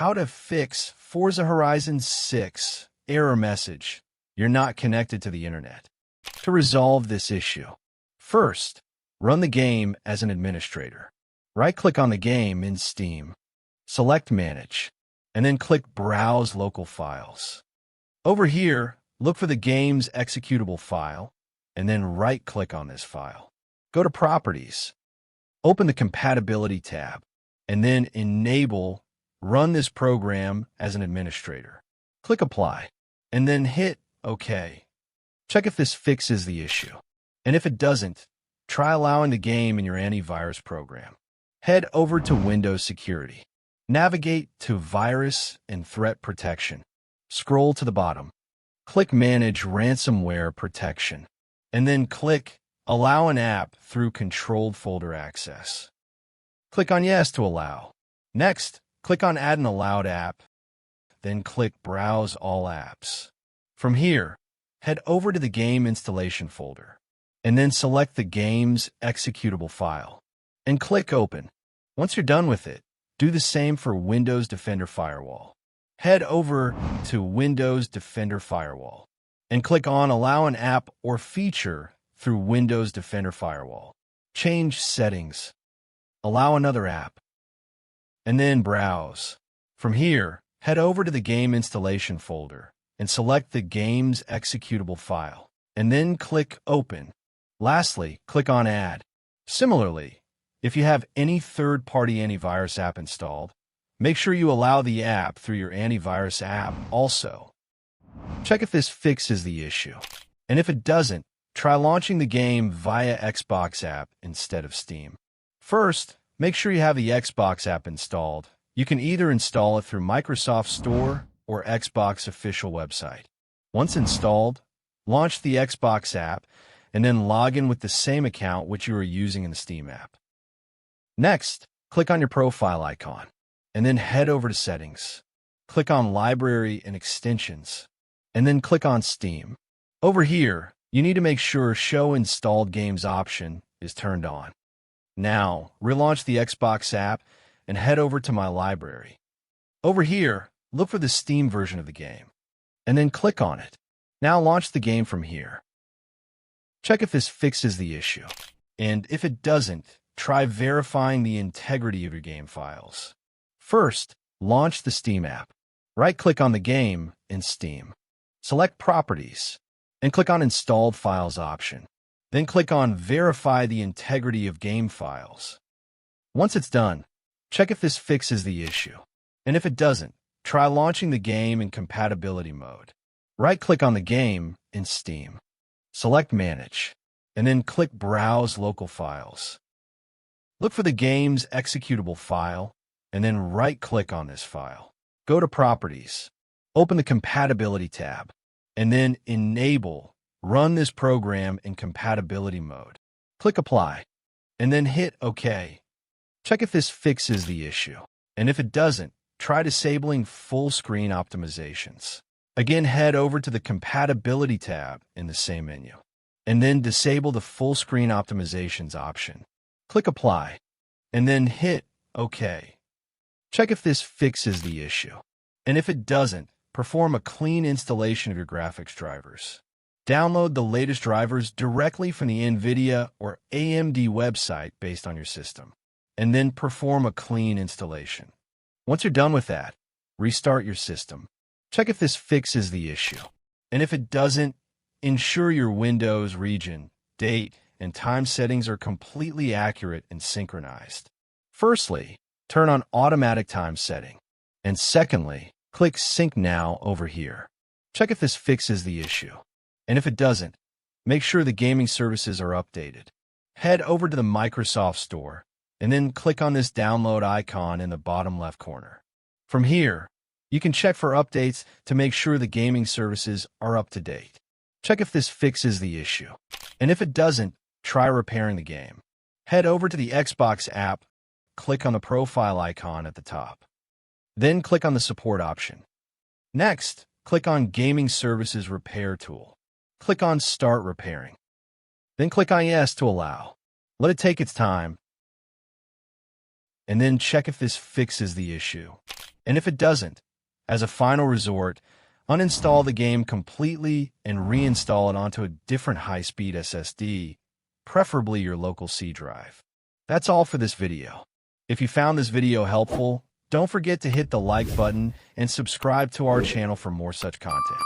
How to fix Forza Horizon 6 error message. You're not connected to the internet. To resolve this issue, first, run the game as an administrator. Right-click on the game in Steam, select Manage, and then click Browse Local Files. Over here, look for the game's executable file, and then right-click on this file. Go to Properties, open the Compatibility tab, and then enable Run this program as an administrator. Click Apply, and then hit OK. Check if this fixes the issue. And if it doesn't, try allowing the game in your antivirus program. Head over to Windows Security. Navigate to Virus and Threat Protection. Scroll to the bottom. Click Manage Ransomware Protection, and then click Allow an app through controlled folder access. Click on Yes to allow. Next, click on Add an allowed app, then click Browse all apps. From here, head over to the game installation folder, and then select the game's executable file, and click Open. Once you're done with it, do the same for Windows Defender Firewall. Head over to Windows Defender Firewall, and click on Allow an app or feature through Windows Defender Firewall. Change settings. Allow another app, and then browse. From here, head over to the game installation folder and select the game's executable file, and then click Open. Lastly, click on Add. Similarly, if you have any third-party antivirus app installed, make sure you allow the app through your antivirus app also. Check if this fixes the issue. And if it doesn't, try launching the game via Xbox app instead of Steam. First, make sure you have the Xbox app installed. You can either install it through Microsoft Store or Xbox official website. Once installed, launch the Xbox app and then log in with the same account which you are using in the Steam app. Next, click on your profile icon and then head over to Settings. Click on Library and Extensions and then click on Steam. Over here, you need to make sure Show Installed Games option is turned on. Now, relaunch the Xbox app and head over to My Library. Over here, look for the Steam version of the game, and then click on it. Now launch the game from here. Check if this fixes the issue, and if it doesn't, try verifying the integrity of your game files. First, launch the Steam app. Right-click on the game in Steam. Select Properties, and click on Installed Files option. Then click on Verify the integrity of game files. Once it's done, check if this fixes the issue. And if it doesn't, try launching the game in compatibility mode. Right-click on the game in Steam. Select Manage, and then click Browse Local Files. Look for the game's executable file, and then right-click on this file. Go to Properties, open the Compatibility tab, and then enable Run this program in compatibility mode. Click Apply, and then hit OK. Check if this fixes the issue. And if it doesn't, try disabling full screen optimizations. Again, head over to the Compatibility tab in the same menu, and then disable the full screen optimizations option. Click Apply, and then hit OK. Check if this fixes the issue. And if it doesn't, perform a clean installation of your graphics drivers. Download the latest drivers directly from the NVIDIA or AMD website based on your system, and then perform a clean installation. Once you're done with that, restart your system. Check if this fixes the issue. And if it doesn't, ensure your Windows region, date, and time settings are completely accurate and synchronized. Firstly, turn on Automatic Time Setting. And secondly, click Sync Now over here. Check if this fixes the issue. And if it doesn't, make sure the gaming services are updated. Head over to the Microsoft Store, and then click on this download icon in the bottom left corner. From here, you can check for updates to make sure the gaming services are up to date. Check if this fixes the issue. And if it doesn't, try repairing the game. Head over to the Xbox app, click on the profile icon at the top. Then click on the Support option. Next, click on Gaming Services Repair tool. Click on Start Repairing. Then click on Yes to allow. Let it take its time, and then check if this fixes the issue. And if it doesn't, as a final resort, uninstall the game completely and reinstall it onto a different high-speed SSD, preferably your local C drive. That's all for this video. If you found this video helpful, don't forget to hit the like button and subscribe to our channel for more such content.